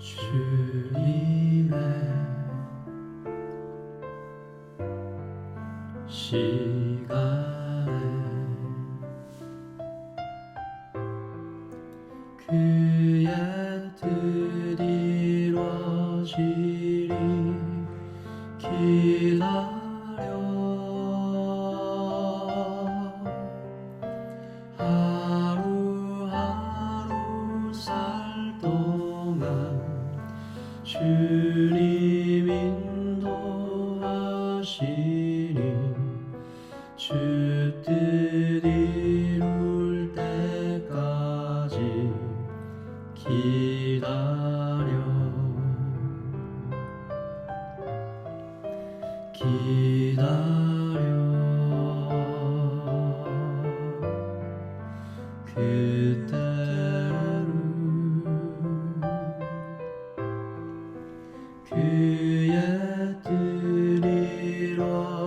주님의 시간에 그의 뜻 이루어지리 기다려 하루하루 살 동안 주님 인도하시니 주 뜻 이룰 때까지 기다려 그때를 그의 뜻 이루어지리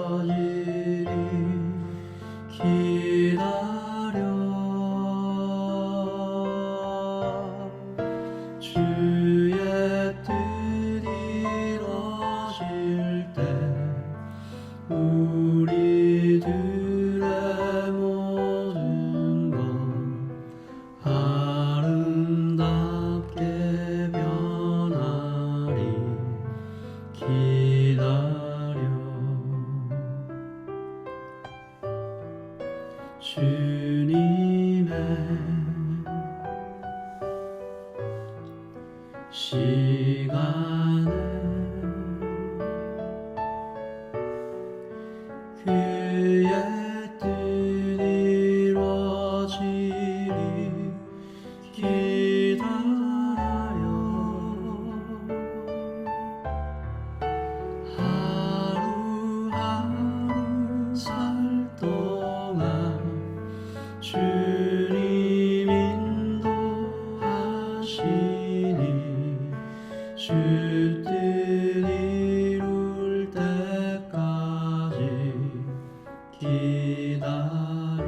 기다려 주의 뜻 이루어질 때 우리들의 모든 것 아름답게 변하리 기다려 주님의 시간에 그의 뜻 이루어지리 기다려 하루하루 살 동안 주님 인도하시니 주 뜻 이룰 때까지 기다려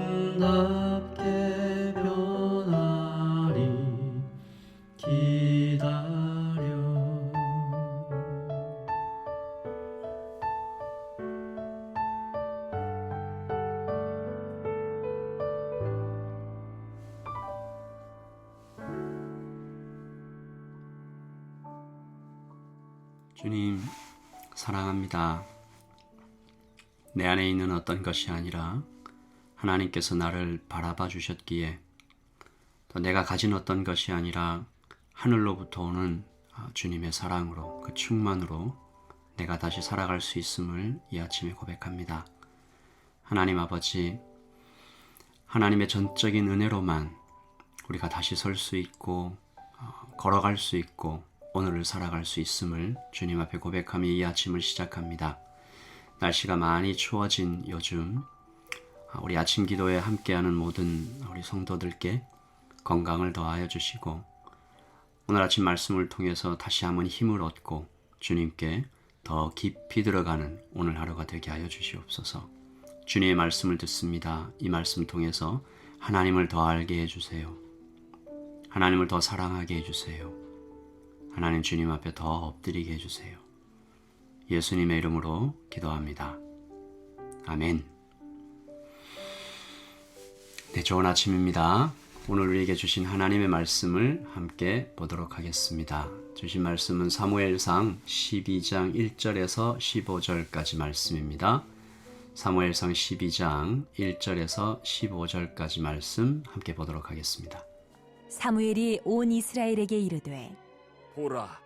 아름답게 변하리 기다려 주님, 사랑합니다. 내 안에 있는 어떤 것이 아니라 하나님께서 나를 바라봐 주셨기에 또 내가 가진 어떤 것이 아니라 하늘로부터 오는 주님의 사랑으로 그 충만으로 내가 다시 살아갈 수 있음을 이 아침에 고백합니다. 하나님 아버지, 하나님의 전적인 은혜로만 우리가 다시 설 수 있고 걸어갈 수 있고 오늘을 살아갈 수 있음을 주님 앞에 고백하며 이 아침을 시작합니다. 날씨가 많이 추워진 요즘 우리 아침 기도에 함께하는 모든 우리 성도들께 건강을 더하여 주시고 오늘 아침 말씀을 통해서 다시 한번 힘을 얻고 주님께 더 깊이 들어가는 오늘 하루가 되게 하여 주시옵소서. 주님의 말씀을 듣습니다. 이 말씀 통해서 하나님을 더 알게 해주세요. 하나님을 더 사랑하게 해주세요. 하나님 주님 앞에 더 엎드리게 해주세요. 예수님의 이름으로 기도합니다. 아멘. 네, 좋은 아침입니다. 오늘 우리에게 주신 하나님의 말씀을 함께 보도록 하겠습니다. 주신 말씀은 사무엘상 12장 1절에서 15절까지 말씀입니다. 사무엘상 12장 1절에서 15절까지 말씀 함께 보도록 하겠습니다. 사무엘이 온 이스라엘에게 이르되 보라,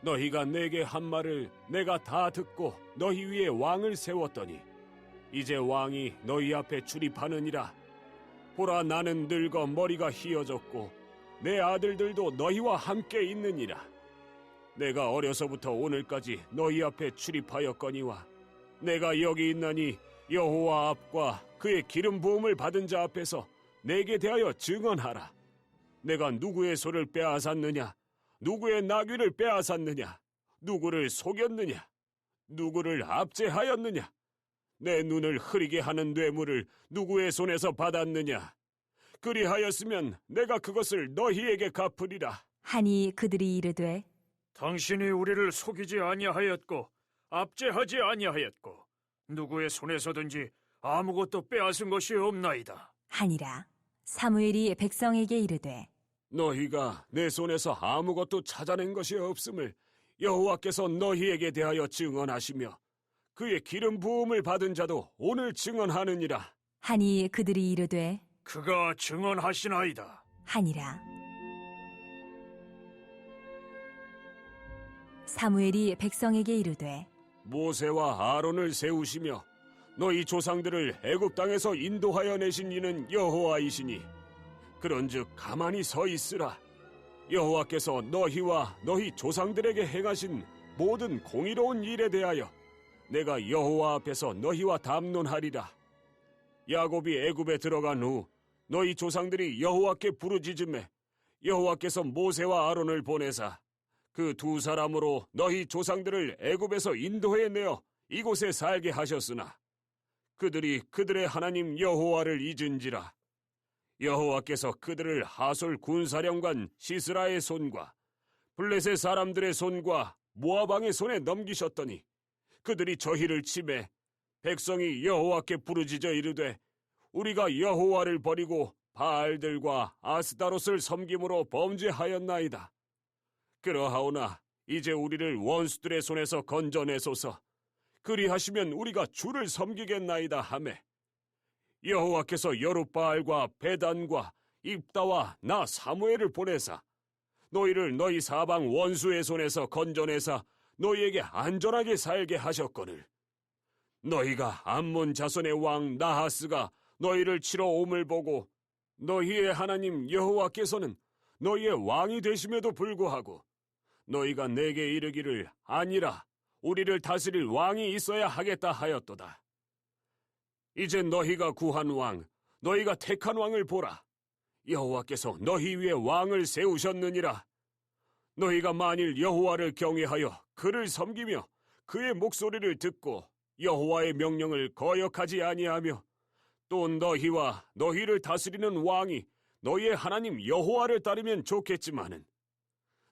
너희가 내게 한 말을 내가 다 듣고 너희 위에 왕을 세웠더니 이제 왕이 너희 앞에 출입하느니라. 보라, 나는 늙어 머리가 희어졌고 내 아들들도 너희와 함께 있느니라. 내가 어려서부터 오늘까지 너희 앞에 출입하였거니와 내가 여기 있나니 여호와 앞과 그의 기름 부음을 받은 자 앞에서 내게 대하여 증언하라. 내가 누구의 소를 빼앗았느냐? 누구의 나귀를 빼앗았느냐? 누구를 속였느냐? 누구를 압제하였느냐? 내 눈을 흐리게 하는 뇌물을 누구의 손에서 받았느냐? 그리하였으면 내가 그것을 너희에게 갚으리라. 하니 그들이 이르되 당신이 우리를 속이지 아니하였고 압제하지 아니하였고 누구의 손에서든지 아무것도 빼앗은 것이 없나이다. 하니라. 사무엘이 백성에게 이르되 너희가 내 손에서 아무것도 찾아낸 것이 없음을 여호와께서 너희에게 대하여 증언하시며 그의 기름 부음을 받은 자도 오늘 증언하느니라. 하니 그들이 이르되 그가 증언하시나이다. 하니라. 사무엘이 백성에게 이르되 모세와 아론을 세우시며 너희 조상들을 애굽 땅에서 인도하여 내신 이는 여호와이시니 그런즉 가만히 서 있으라. 여호와께서 너희와 너희 조상들에게 행하신 모든 공의로운 일에 대하여 내가 여호와 앞에서 너희와 담론하리라. 야곱이 애굽에 들어간 후 너희 조상들이 여호와께 부르짖음에 여호와께서 모세와 아론을 보내사 그 두 사람으로 너희 조상들을 애굽에서 인도해 내어 이곳에 살게 하셨으나 그들이 그들의 하나님 여호와를 잊은지라. 여호와께서 그들을 하솔 군사령관 시스라의 손과 블레셋 사람들의 손과 모압 왕의 손에 넘기셨더니 그들이 저희를 치매 백성이 여호와께 부르짖어 이르되 우리가 여호와를 버리고 바알들과 아스다롯을 섬김으로 범죄하였나이다. 그러하오나 이제 우리를 원수들의 손에서 건져내소서. 그리하시면 우리가 주를 섬기겠나이다 하매 여호와께서 여룻바알과 베단과 입다와 나 사무엘을 보내사 너희를 너희 사방 원수의 손에서 건져내사 너희에게 안전하게 살게 하셨거늘 너희가 암몬 자손의 왕 나하스가 너희를 치러 옴을 보고 너희의 하나님 여호와께서는 너희의 왕이 되심에도 불구하고 너희가 내게 이르기를 아니라 우리를 다스릴 왕이 있어야 하겠다 하였도다. 이제 너희가 구한 왕, 너희가 택한 왕을 보라. 여호와께서 너희 위에 왕을 세우셨느니라. 너희가 만일 여호와를 경외하여 그를 섬기며 그의 목소리를 듣고 여호와의 명령을 거역하지 아니하며 또 너희와 너희를 다스리는 왕이 너희의 하나님 여호와를 따르면 좋겠지만은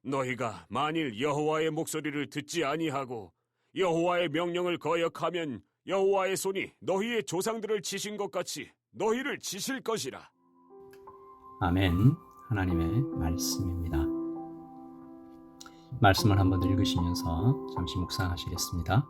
너희가 만일 여호와의 목소리를 듣지 아니하고 여호와의 명령을 거역하면 여호와의 손이 너희의 조상들을 치신 것 같이 너희를 치실 것이라. 아멘. 하나님의 말씀입니다. 말씀을 한번 읽으시면서 잠시 묵상하시겠습니다.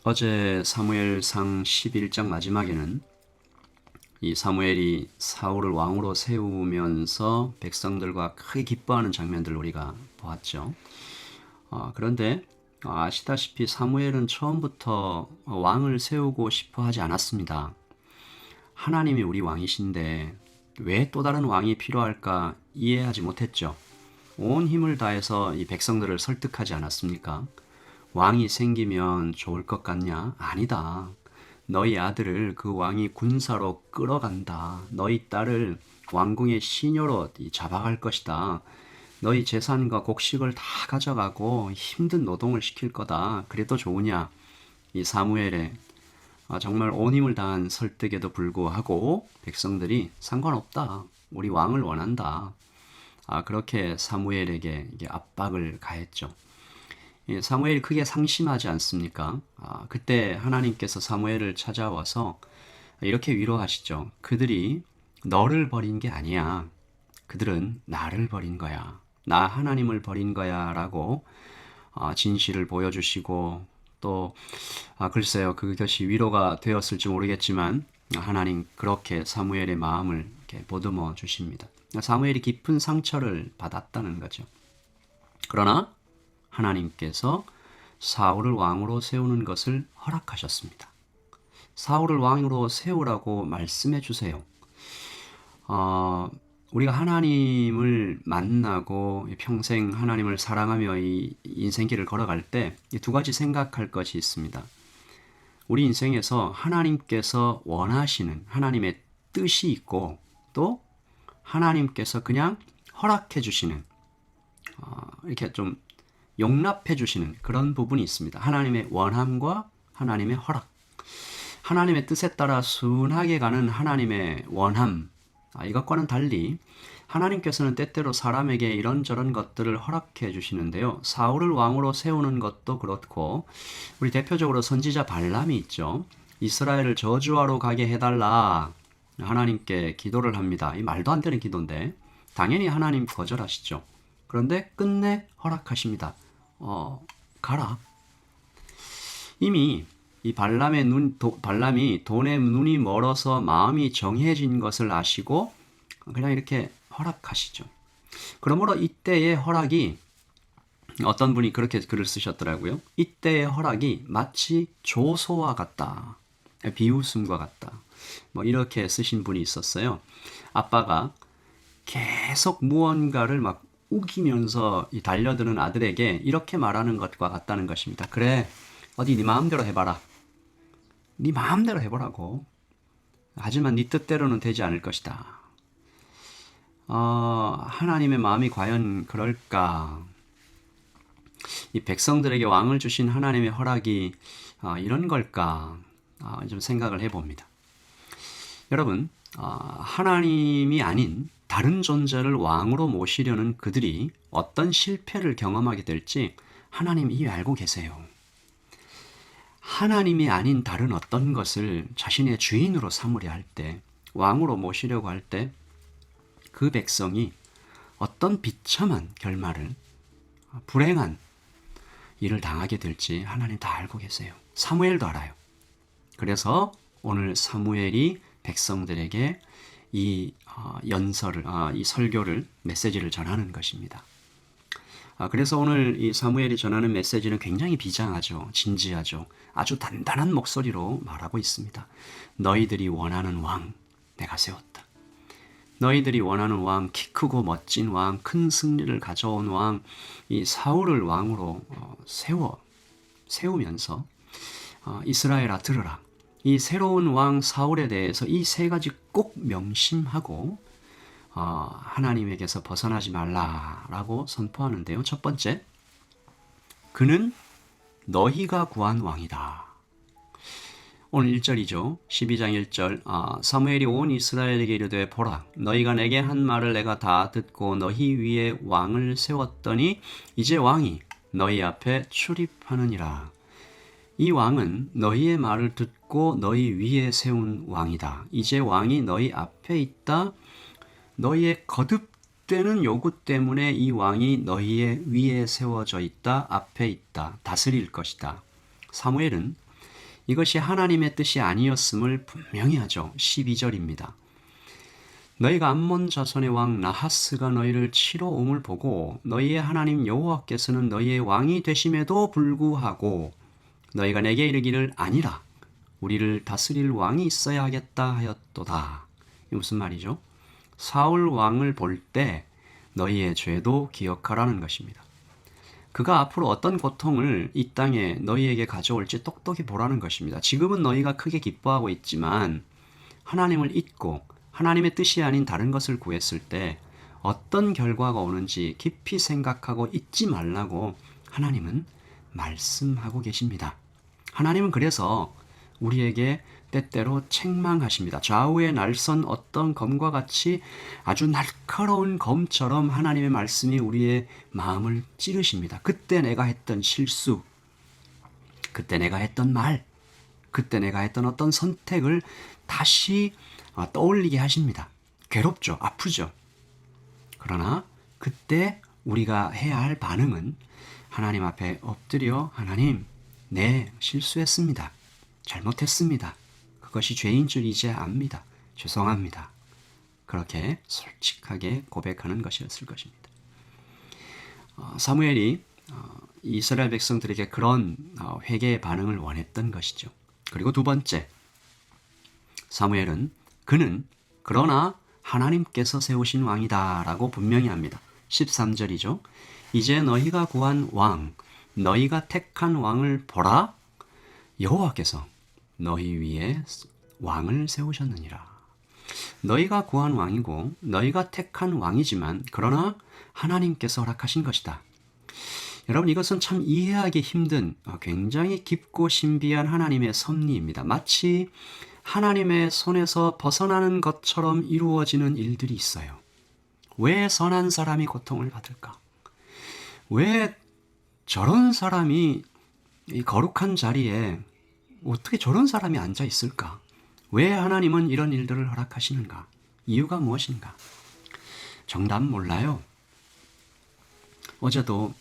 어제 사무엘상 11장 마지막에는 이 사무엘이 사울을 왕으로 세우면서 백성들과 크게 기뻐하는 장면들을 우리가 보았죠. 그런데 아시다시피 사무엘은 처음부터 왕을 세우고 싶어 하지 않았습니다. 하나님이 우리 왕이신데 왜 또 다른 왕이 필요할까 이해하지 못했죠. 온 힘을 다해서 이 백성들을 설득하지 않았습니까? 왕이 생기면 좋을 것 같냐? 아니다. 너희 아들을 그 왕이 군사로 끌어간다. 너희 딸을 왕궁의 시녀로 잡아갈 것이다. 너희 재산과 곡식을 다 가져가고 힘든 노동을 시킬 거다. 그래도 좋으냐? 이 사무엘의 정말 온 힘을 다한 설득에도 불구하고 백성들이 상관없다. 우리 왕을 원한다. 그렇게 사무엘에게 이게 압박을 가했죠. 사무엘이 크게 상심하지 않습니까? 그때 하나님께서 사무엘을 찾아와서 이렇게 위로하시죠. 그들이 너를 버린 게 아니야. 그들은 나를 버린 거야. 나 하나님을 버린 거야 라고 진실을 보여주시고 또 글쎄요 그것이 위로가 되었을지 모르겠지만 하나님 그렇게 사무엘의 마음을 이렇게 보듬어 주십니다. 사무엘이 깊은 상처를 받았다는 거죠. 그러나 하나님께서 사울을 왕으로 세우는 것을 허락하셨습니다. 사울을 왕으로 세우라고 말씀해 주세요. 우리가 하나님을 만나고 평생 하나님을 사랑하며 이 인생길을 걸어갈 때 두 가지 생각할 것이 있습니다. 우리 인생에서 하나님께서 원하시는 하나님의 뜻이 있고 또 하나님께서 그냥 허락해 주시는 이렇게 좀 용납해 주시는 그런 부분이 있습니다. 하나님의 원함과 하나님의 허락. 하나님의 뜻에 따라 순하게 가는 하나님의 원함. 이것과는 달리 하나님께서는 때때로 사람에게 이런저런 것들을 허락해 주시는데요. 사울을 왕으로 세우는 것도 그렇고 우리 대표적으로 선지자 발람이 있죠. 이스라엘을 저주하러 가게 해달라. 하나님께 기도를 합니다. 이 말도 안 되는 기도인데 당연히 하나님 거절하시죠. 그런데 끝내 허락하십니다. 가라. 이미 이 발람이 돈에 눈이 멀어서 마음이 정해진 것을 아시고 그냥 이렇게 허락하시죠. 그러므로 이때의 허락이 어떤 분이 그렇게 글을 쓰셨더라고요. 이때의 허락이 마치 조소와 같다. 비웃음과 같다. 이렇게 쓰신 분이 있었어요. 아빠가 계속 무언가를 막 우기면서 달려드는 아들에게 이렇게 말하는 것과 같다는 것입니다. 그래, 어디 네 마음대로 해봐라. 네 마음대로 해보라고. 하지만 네 뜻대로는 되지 않을 것이다. 하나님의 마음이 과연 그럴까? 이 백성들에게 왕을 주신 하나님의 허락이 이런 걸까? 좀 생각을 해봅니다. 여러분, 하나님이 아닌 다른 존재를 왕으로 모시려는 그들이 어떤 실패를 경험하게 될지 하나님 이미 알고 계세요. 하나님이 아닌 다른 어떤 것을 자신의 주인으로 삼으려 할 때, 왕으로 모시려고 할 때 그 백성이 어떤 비참한 결말을, 불행한 일을 당하게 될지 하나님 다 알고 계세요. 사무엘도 알아요. 그래서 오늘 사무엘이 백성들에게 이 연설을, 이 설교를, 메시지를 전하는 것입니다. 그래서 오늘 이 사무엘이 전하는 메시지는 굉장히 비장하죠. 진지하죠. 아주 단단한 목소리로 말하고 있습니다. 너희들이 원하는 왕, 내가 세웠다. 너희들이 원하는 왕, 키 크고 멋진 왕, 큰 승리를 가져온 왕, 이 사울을 왕으로 세우면서 이스라엘아 들으라. 이 새로운 왕 사울에 대해서 이 세 가지 꼭 명심하고 하나님에게서 벗어나지 말라라고 선포하는데요. 첫 번째, 그는 너희가 구한 왕이다. 오늘 1절이죠. 12장 1절. 사무엘이 온 이스라엘에게 이르되 보라, 너희가 내게 한 말을 내가 다 듣고 너희 위에 왕을 세웠더니 이제 왕이 너희 앞에 출입하느니라. 이 왕은 너희의 말을 듣고 너희 위에 세운 왕이다. 이제 왕이 너희 앞에 있다. 너희의 거듭되는 요구 때문에 이 왕이 너희의 위에 세워져 있다. 앞에 있다. 다스릴 것이다. 사무엘은 이것이 하나님의 뜻이 아니었음을 분명히 하죠. 12절입니다. 너희가 암몬 자손의 왕 나하스가 너희를 치러 옴을 보고 너희의 하나님 여호와께서는 너희의 왕이 되심에도 불구하고 너희가 내게 이르기를 아니라 우리를 다스릴 왕이 있어야 하겠다 하였도다. 이게 무슨 말이죠? 사울 왕을 볼 때 너희의 죄도 기억하라는 것입니다. 그가 앞으로 어떤 고통을 이 땅에 너희에게 가져올지 똑똑히 보라는 것입니다. 지금은 너희가 크게 기뻐하고 있지만 하나님을 잊고 하나님의 뜻이 아닌 다른 것을 구했을 때 어떤 결과가 오는지 깊이 생각하고 잊지 말라고 하나님은 말씀하고 계십니다. 하나님은 그래서 우리에게 때때로 책망하십니다. 좌우에 날선 어떤 검과 같이 아주 날카로운 검처럼 하나님의 말씀이 우리의 마음을 찌르십니다. 그때 내가 했던 실수, 그때 내가 했던 말, 그때 내가 했던 어떤 선택을 다시 떠올리게 하십니다. 괴롭죠. 아프죠. 그러나 그때 우리가 해야 할 반응은 하나님 앞에 엎드려 하나님, 네, 실수했습니다. 잘못했습니다. 그것이 죄인 줄 이제 압니다. 죄송합니다. 그렇게 솔직하게 고백하는 것이었을 것입니다. 사무엘이 이스라엘 백성들에게 그런 회개의 반응을 원했던 것이죠. 그리고 두 번째, 사무엘은 그는 그러나 하나님께서 세우신 왕이다 라고 분명히 합니다. 13절이죠. 이제 너희가 구한 왕, 너희가 택한 왕을 보라. 여호와께서 너희 위에 왕을 세우셨느니라. 너희가 구한 왕이고 너희가 택한 왕이지만 그러나 하나님께서 허락하신 것이다. 여러분, 이것은 참 이해하기 힘든 굉장히 깊고 신비한 하나님의 섭리입니다. 마치 하나님의 손에서 벗어나는 것처럼 이루어지는 일들이 있어요. 왜 선한 사람이 고통을 받을까? 왜 저런 사람이 이 거룩한 자리에 어떻게 저런 사람이 앉아 있을까? 왜 하나님은 이런 일들을 허락하시는가? 이유가 무엇인가? 정답 몰라요. 어제도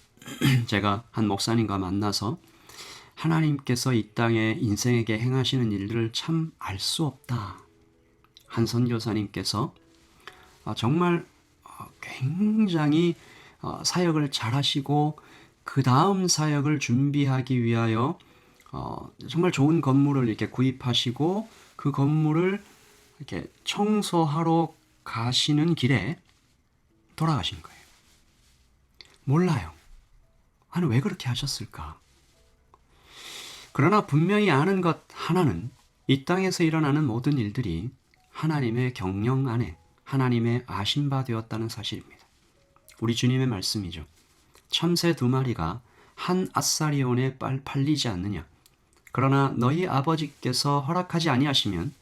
제가 한 목사님과 만나서 하나님께서 이 땅에 인생에게 행하시는 일들을 참 알 수 없다. 한 선교사님께서 정말 굉장히 사역을 잘하시고 그 다음 사역을 준비하기 위하여 정말 좋은 건물을 이렇게 구입하시고 그 건물을 이렇게 청소하러 가시는 길에 돌아가신 거예요. 몰라요. 아니, 왜 그렇게 하셨을까? 그러나 분명히 아는 것 하나는 이 땅에서 일어나는 모든 일들이 하나님의 경영 안에 하나님의 아신 바 되었다는 사실입니다. 우리 주님의 말씀이죠. 참새 2마리가 한 아사리온에 팔리지 않느냐. 그러나 너희 아버지께서 허락하지 아니하시면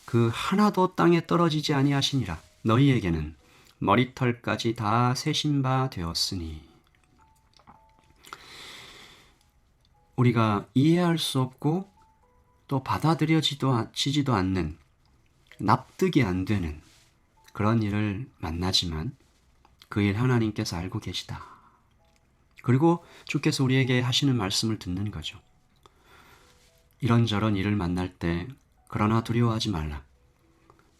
그 하나도 땅에 떨어지지 아니하시니라. 너희에게는 머리털까지 다 세신 바 되었으니. 우리가 이해할 수 없고 또 받아들여지지도 않는, 납득이 안 되는 그런 일을 만나지만 그 일 하나님께서 알고 계시다. 그리고 주께서 우리에게 하시는 말씀을 듣는 거죠. 이런저런 일을 만날 때 그러나 두려워하지 말라.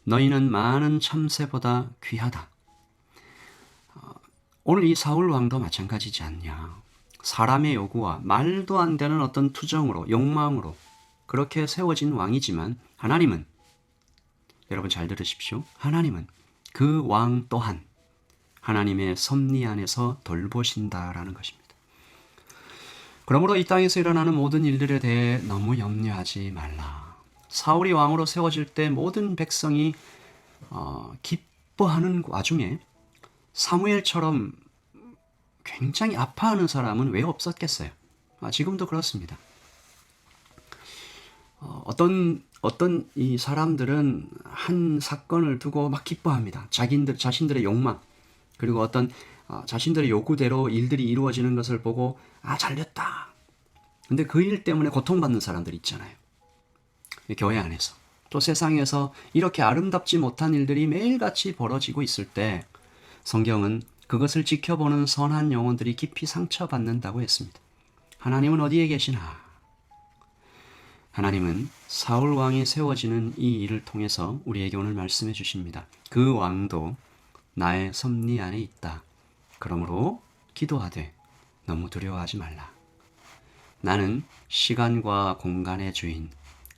너희는 많은 참새보다 귀하다. 오늘 이 사울 왕도 마찬가지지 않냐. 사람의 요구와 말도 안 되는 어떤 투정으로, 욕망으로 그렇게 세워진 왕이지만 하나님은, 여러분 잘 들으십시오. 하나님은 그 왕 또한 하나님의 섭리 안에서 돌보신다라는 것입니다. 그러므로 이 땅에서 일어나는 모든 일들에 대해 너무 염려하지 말라. 사울이 왕으로 세워질 때 모든 백성이 기뻐하는 와중에 사무엘처럼 굉장히 아파하는 사람은 왜 없었겠어요? 지금도 그렇습니다. 어떤 이 사람들은 한 사건을 두고 막 기뻐합니다. 자신들의 욕망, 그리고 어떤 자신들의 요구대로 일들이 이루어지는 것을 보고 잘됐다. 근데 그 일 때문에 고통받는 사람들 있잖아요. 교회 안에서. 또 세상에서 이렇게 아름답지 못한 일들이 매일같이 벌어지고 있을 때 성경은 그것을 지켜보는 선한 영혼들이 깊이 상처받는다고 했습니다. 하나님은 어디에 계시나? 하나님은 사울 왕이 세워지는 이 일을 통해서 우리에게 오늘 말씀해 주십니다. 그 왕도 나의 섭리 안에 있다. 그러므로 기도하되 너무 두려워하지 말라. 나는 시간과 공간의 주인,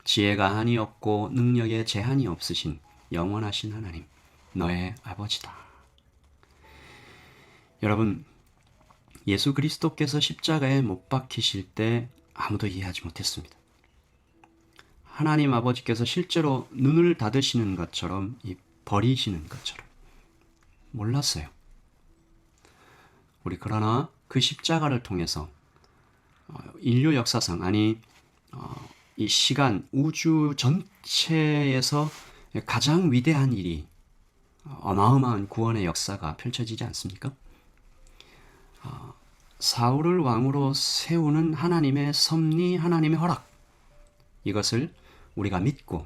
지혜가 한이 없고 능력에 제한이 없으신 영원하신 하나님, 너의 아버지다. 여러분, 예수 그리스도께서 십자가에 못 박히실 때 아무도 이해하지 못했습니다. 하나님 아버지께서 실제로 눈을 닫으시는 것처럼, 버리시는 것처럼 몰랐어요. 우리 그러나 그 십자가를 통해서 인류 역사상, 아니 이 시간, 우주 전체에서 가장 위대한 일이, 어마어마한 구원의 역사가 펼쳐지지 않습니까? 사울을 왕으로 세우는 하나님의 섭리, 하나님의 허락, 이것을 우리가 믿고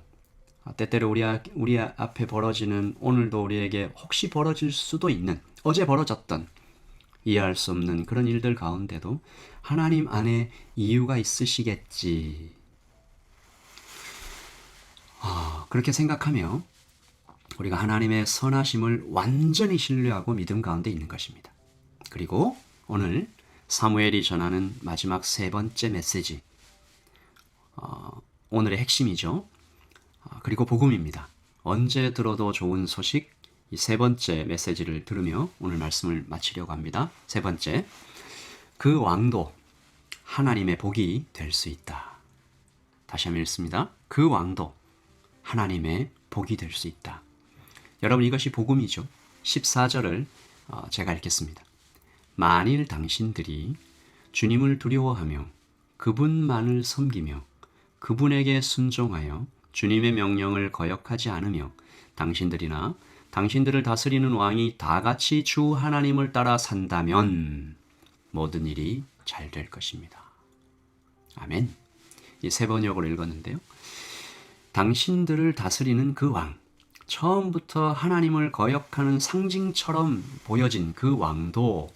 때때로 우리 앞에 벌어지는, 오늘도 우리에게 혹시 벌어질 수도 있는, 어제 벌어졌던 이해할 수 없는 그런 일들 가운데도 하나님 안에 이유가 있으시겠지. 그렇게 생각하며 우리가 하나님의 선하심을 완전히 신뢰하고 믿음 가운데 있는 것입니다. 그리고 오늘 사무엘이 전하는 마지막 세 번째 메시지, 오늘의 핵심이죠. 그리고 복음입니다. 언제 들어도 좋은 소식, 이 세 번째 메시지를 들으며 오늘 말씀을 마치려고 합니다. 세 번째, 그 왕도 하나님의 복이 될 수 있다. 다시 한번 읽습니다. 그 왕도 하나님의 복이 될 수 있다. 여러분, 이것이 복음이죠. 14절을 제가 읽겠습니다. 만일 당신들이 주님을 두려워하며 그분만을 섬기며 그분에게 순종하여 주님의 명령을 거역하지 않으며 당신들이나 당신들을 다스리는 왕이 다 같이 주 하나님을 따라 산다면 모든 일이 잘 될 것입니다. 아멘. 이 세 번역으로 읽었는데요. 당신들을 다스리는 그 왕, 처음부터 하나님을 거역하는 상징처럼 보여진 그 왕도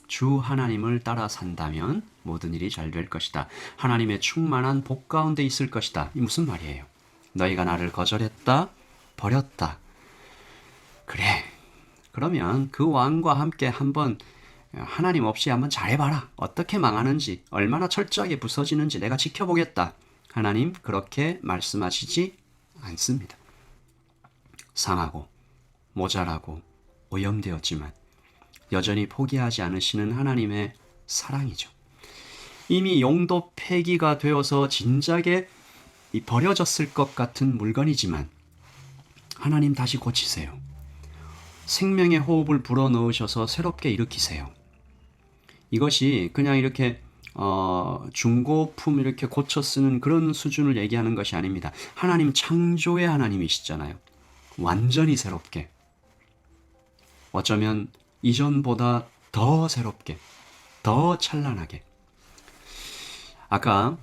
주 하나님을 따라 산다면 모든 일이 잘 될 것이다. 하나님의 충만한 복 가운데 있을 것이다. 이 무슨 말이에요? 너희가 나를 거절했다, 버렸다. 그래, 그러면 그 왕과 함께 한번 하나님 없이 한번 잘해봐라. 어떻게 망하는지, 얼마나 철저하게 부서지는지 내가 지켜보겠다. 하나님 그렇게 말씀하시지 않습니다. 상하고 모자라고 오염되었지만 여전히 포기하지 않으시는 하나님의 사랑이죠. 이미 용도 폐기가 되어서 진작에 버려졌을 것 같은 물건이지만 하나님 다시 고치세요. 생명의 호흡을 불어넣으셔서 새롭게 일으키세요. 이것이 그냥 이렇게 중고품 이렇게 고쳐 쓰는 그런 수준을 얘기하는 것이 아닙니다. 하나님 창조의 하나님이시잖아요. 완전히 새롭게, 어쩌면 이전보다 더 새롭게, 더 찬란하게. 아까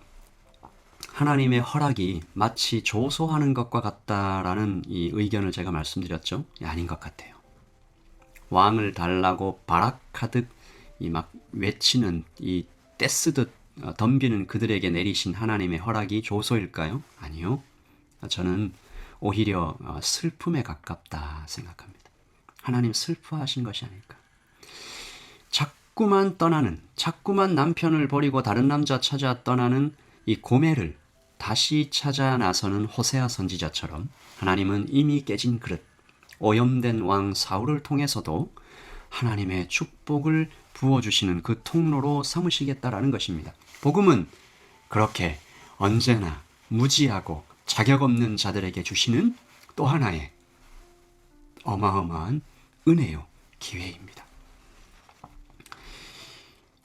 하나님의 허락이 마치 조소하는 것과 같다라는 이 의견을 제가 말씀드렸죠. 아닌 것 같아요. 왕을 달라고 발악하듯 이 막 외치는, 이 떼쓰듯 덤비는 그들에게 내리신 하나님의 허락이 조소일까요? 아니요. 저는 오히려 슬픔에 가깝다 생각합니다. 하나님 슬퍼하신 것이 아닐까. 자꾸만 떠나는, 자꾸만 남편을 버리고 다른 남자 찾아 떠나는 이 고멜을 다시 찾아 나서는 호세아 선지자처럼 하나님은 이미 깨진 그릇, 오염된 왕 사울을 통해서도 하나님의 축복을 부어주시는 그 통로로 삼으시겠다라는 것입니다. 복음은 그렇게 언제나 무지하고 자격 없는 자들에게 주시는 또 하나의 어마어마한 은혜요, 기회입니다.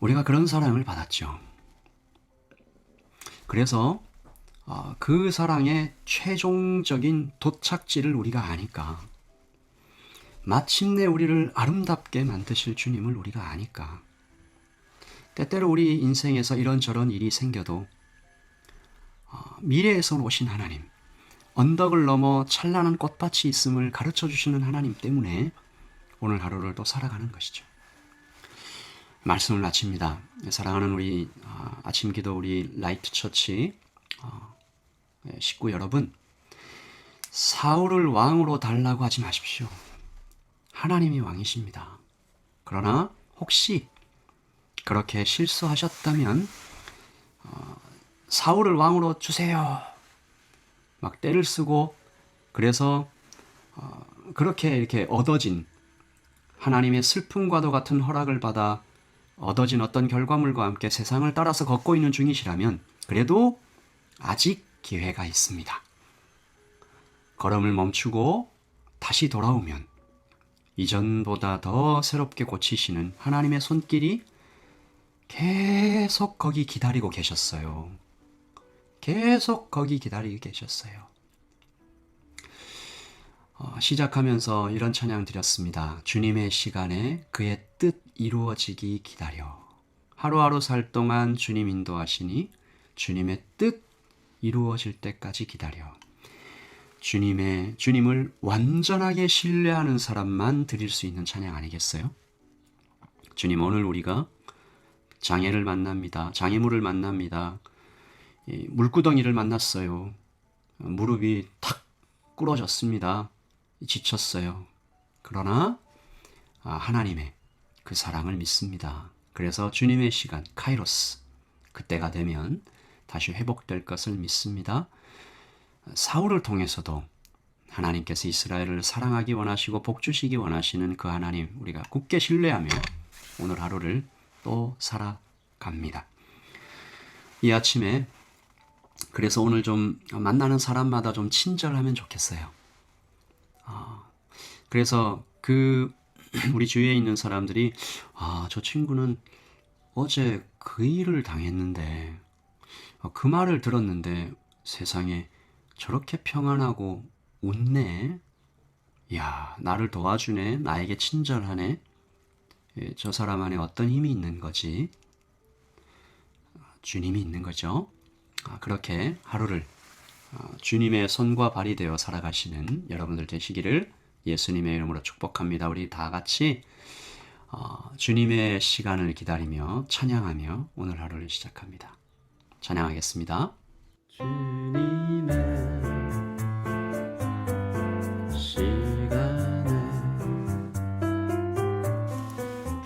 우리가 그런 사랑을 받았죠. 그래서 그 사랑의 최종적인 도착지를 우리가 아니까, 마침내 우리를 아름답게 만드실 주님을 우리가 아니까, 때때로 우리 인생에서 이런저런 일이 생겨도 미래에서 오신 하나님, 언덕을 넘어 찬란한 꽃밭이 있음을 가르쳐 주시는 하나님 때문에 오늘 하루를 또 살아가는 것이죠. 말씀을 마칩니다. 사랑하는 우리 아침 기도 우리 라이트 처치 식구 여러분, 사울을 왕으로 달라고 하지 마십시오. 하나님이 왕이십니다. 그러나 혹시 그렇게 실수하셨다면 사울을 왕으로 주세요. 막 떼를 쓰고, 그래서 그렇게 이렇게 얻어진 하나님의 슬픔과도 같은 허락을 받아 얻어진 어떤 결과물과 함께 세상을 따라서 걷고 있는 중이시라면 그래도 아직 기회가 있습니다. 걸음을 멈추고 다시 돌아오면 이전보다 더 새롭게 고치시는 하나님의 손길이 계속 거기 기다리고 계셨어요. 계속 거기 기다리고 계셨어요. 시작하면서 이런 찬양 드렸습니다. 주님의 시간에 그의 뜻 이루어지기 기다려. 하루하루 살 동안 주님 인도하시니 주님의 뜻 이루어질 때까지 기다려. 주님을 완전하게 신뢰하는 사람만 드릴 수 있는 찬양 아니겠어요? 주님, 오늘 우리가 장애를 만납니다. 장애물을 만납니다. 물구덩이를 만났어요. 무릎이 탁 꿇어졌습니다. 지쳤어요. 그러나 하나님의 그 사랑을 믿습니다. 그래서 주님의 시간, 카이로스, 그때가 되면 다시 회복될 것을 믿습니다. 사울을 통해서도 하나님께서 이스라엘을 사랑하기 원하시고 복주시기 원하시는 그 하나님, 우리가 굳게 신뢰하며 오늘 하루를 또 살아갑니다. 이 아침에 그래서 오늘 좀 만나는 사람마다 좀 친절하면 좋겠어요. 그래서 우리 주위에 있는 사람들이 저 친구는 어제 그 일을 당했는데 그 말을 들었는데 세상에 저렇게 평안하고 웃네. 야, 나를 도와주네. 나에게 친절하네. 저 사람 안에 어떤 힘이 있는 거지? 주님이 있는 거죠. 그렇게 하루를 주님의 손과 발이 되어 살아가시는 여러분들 되시기를 예수님의 이름으로 축복합니다. 우리 다 같이 주님의 시간을 기다리며 찬양하며 오늘 하루를 시작합니다. 찬양하겠습니다. 주님의 시간에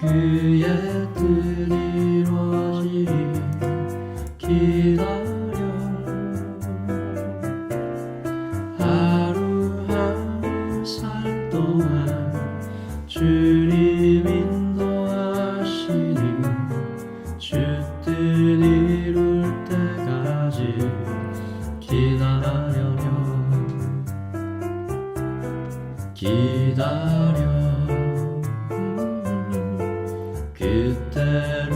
그의 뜻 이루어지리 기다려 하루하루 살 동안 주님 인도하시니 주 뜻 이룰 때까지 기다려 그때로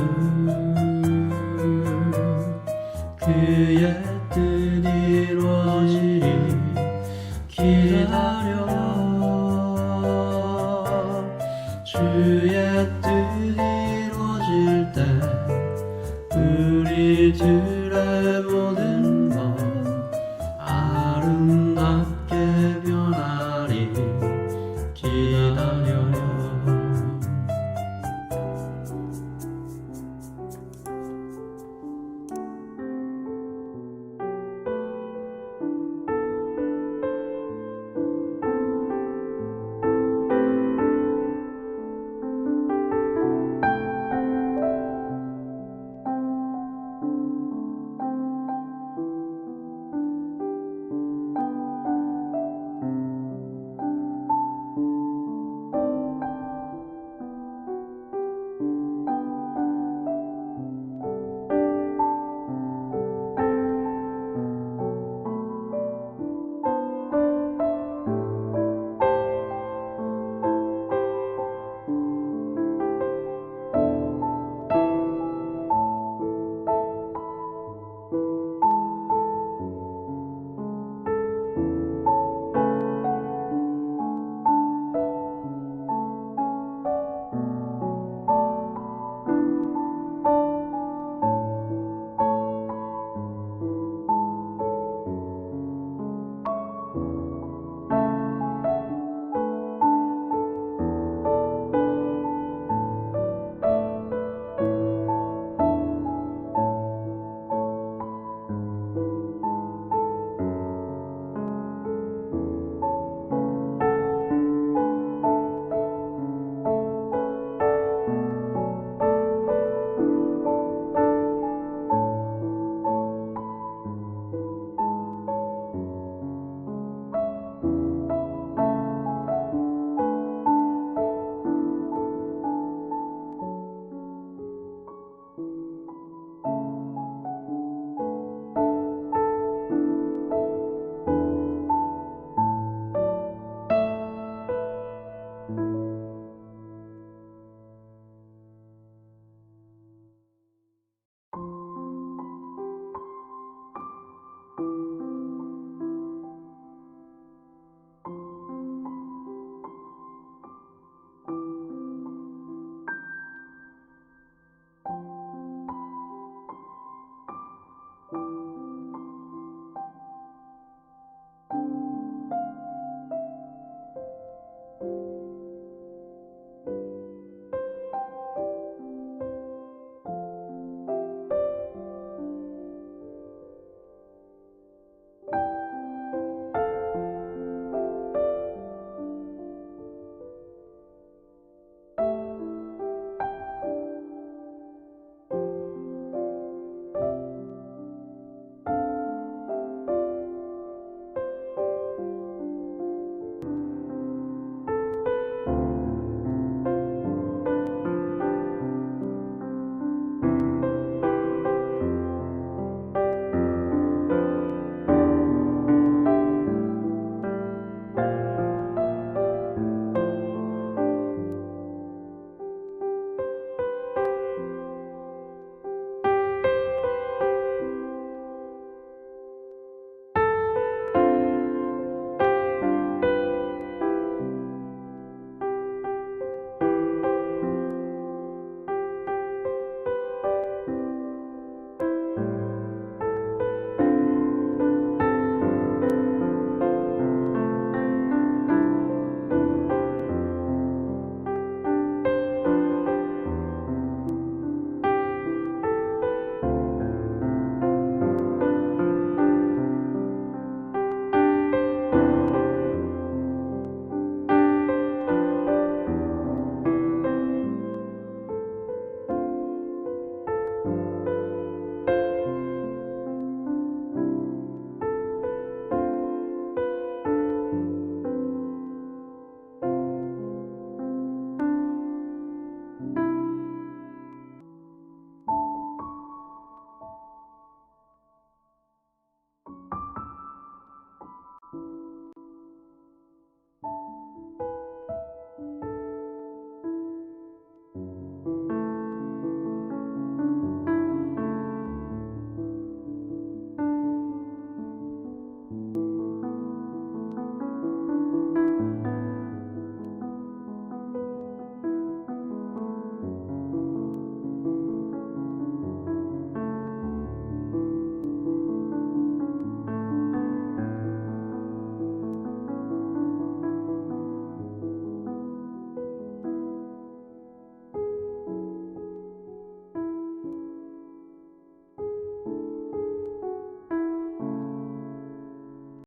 그의 뜻 이루어지리 기다려